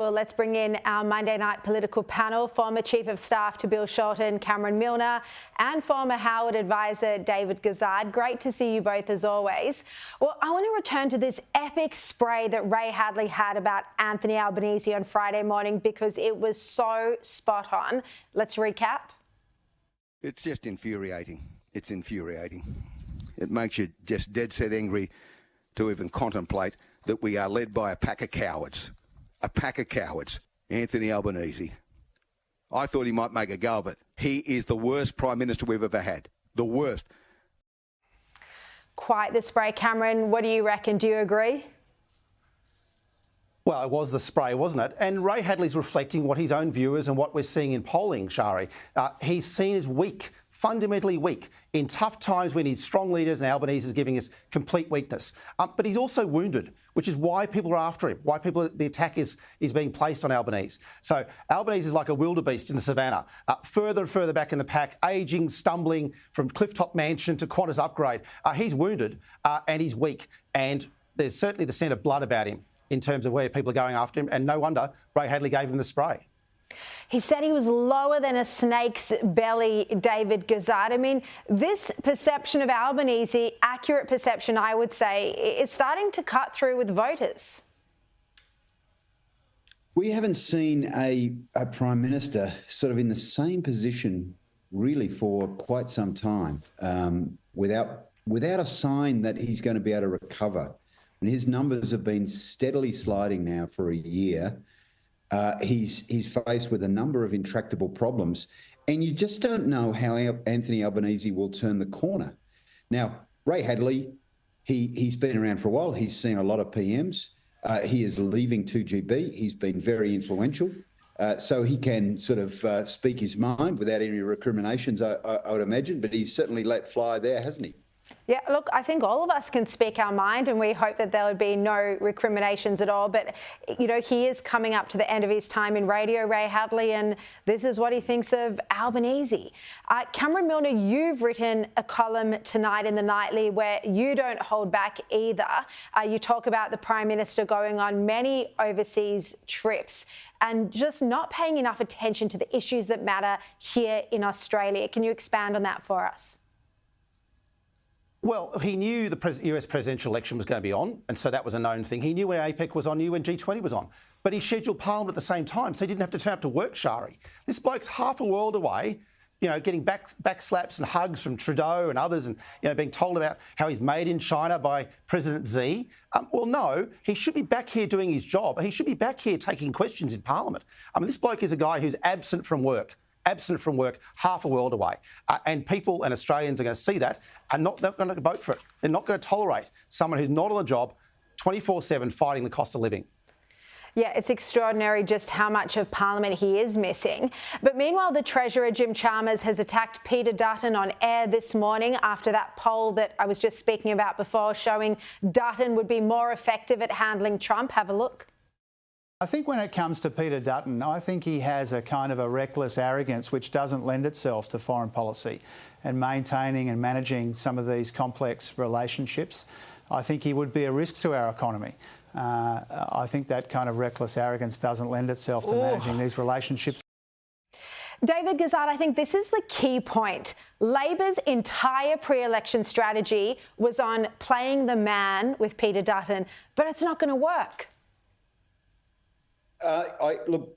Well, let's bring in our Monday night political panel, former Chief of Staff to Bill Shorten, Cameron Milner, and former Howard advisor David Gazard. Great to see you both as always. Well, I want to return to this epic spray that Ray Hadley had about Anthony Albanese on Friday morning because it was so spot on. Let's recap. It's just infuriating. It's infuriating. It makes you just dead set angry to even contemplate that we are led by a pack of cowards. A pack of cowards. Anthony Albanese. I thought he might make a go of it. He is the worst Prime Minister we've ever had. The worst. Quite the spray. Cameron, what do you reckon? Do you agree? Well, it was the spray, wasn't it? And Ray Hadley's reflecting what his own viewers and what we're seeing in polling, Sharri. He's seen as weak, fundamentally weak, in tough times when he's strong leaders and Albanese is giving us complete weakness. But he's also wounded, which is why people are after him, why the attack is being placed on Albanese. So Albanese is like a wildebeest in the savannah, further and further back in the pack, ageing, stumbling from Clifftop Mansion to Qantas Upgrade. He's wounded and he's weak, and there's certainly the scent of blood about him in terms of where people are going after him, and no wonder Ray Hadley gave him the spray. He said he was lower than a snake's belly, David Gazard. I mean, this perception of Albanese, accurate perception, I would say, is starting to cut through with voters. We haven't seen a Prime Minister sort of in the same position really for quite some time, without a sign that he's going to be able to recover. And his numbers have been steadily sliding now for a year. He's faced with a number of intractable problems, and you just don't know how Anthony Albanese will turn the corner. Now, Ray Hadley, he's been around for a while. He's seen a lot of PMs. He is leaving 2GB. He's been very influential. So he can sort of speak his mind without any recriminations, I would imagine, but he's certainly let fly there, hasn't he? Yeah, look, I think all of us can speak our mind, and we hope that there would be no recriminations at all. But, you know, he is coming up to the end of his time in radio, Ray Hadley, and this is what he thinks of Albanese. Cameron Milner, you've written a column tonight in the Nightly where you don't hold back either. You talk about the Prime Minister going on many overseas trips and just not paying enough attention to the issues that matter here in Australia. Can you expand on that for us? Well, he knew the US presidential election was going to be on, and so that was a known thing. He knew when APEC was on, knew when G20 was on. But he scheduled Parliament at the same time, so he didn't have to turn up to work, Sharri. This bloke's half a world away, you know, getting back slaps and hugs from Trudeau and others, and, you know, being told about how he's made in China by President Xi. Well, no, he should be back here doing his job. He should be back here taking questions in Parliament. I mean, this bloke is a guy who's absent from work, half a world away. And people and Australians are going to see that and they're going to vote for it. They're not going to tolerate someone who's not on the job 24/7 fighting the cost of living. Yeah, it's extraordinary just how much of Parliament he is missing. But meanwhile, the Treasurer, Jim Chalmers, has attacked Peter Dutton on air this morning after that poll that I was just speaking about before, showing Dutton would be more effective at handling Trump. Have a look. I think when it comes to Peter Dutton, I think he has a kind of a reckless arrogance which doesn't lend itself to foreign policy and maintaining and managing some of these complex relationships. I think he would be a risk to our economy. I think that kind of reckless arrogance doesn't lend itself to managing these relationships. David Gazard, I think this is the key point. Labor's entire pre-election strategy was on playing the man with Peter Dutton, but it's not going to work. Look,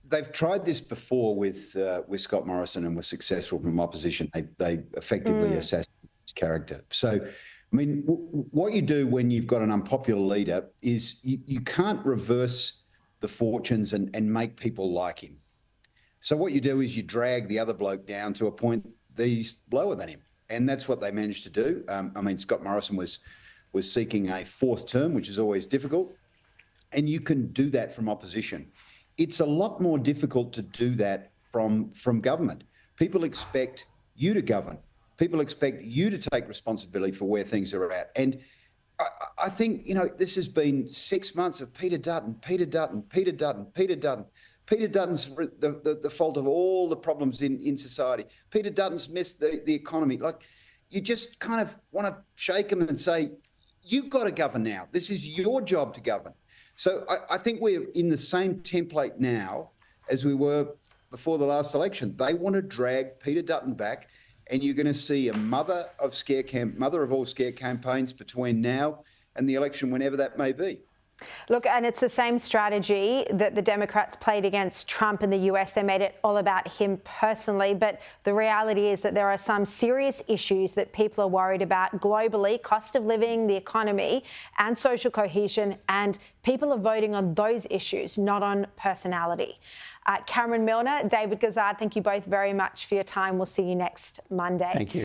they've tried this before with Scott Morrison and were successful from opposition. They effectively assassinated his character. So, I mean, what you do when you've got an unpopular leader is you can't reverse the fortunes and make people like him. So what you do is you drag the other bloke down to a point that he's lower than him. And that's what they managed to do. I mean, Scott Morrison was seeking a fourth term, which is always difficult. And you can do that from opposition. It's a lot more difficult to do that from government. People expect you to govern. People expect you to take responsibility for where things are at. And I think, you know, this has been 6 months of Peter Dutton. Peter Dutton's the fault of all the problems in society. Peter Dutton's missed the economy. Like, you just kind of want to shake him and say, you've got to govern now. This is your job to govern. So I think we're in the same template now as we were before the last election. They want to drag Peter Dutton back, and you're going to see a mother of all scare campaigns between now and the election, whenever that may be. Look, and it's the same strategy that the Democrats played against Trump in the US. They made it all about him personally. But the reality is that there are some serious issues that people are worried about globally: cost of living, the economy, and social cohesion. And people are voting on those issues, not on personality. Cameron Milner, David Gazard, thank you both very much for your time. We'll see you next Monday. Thank you.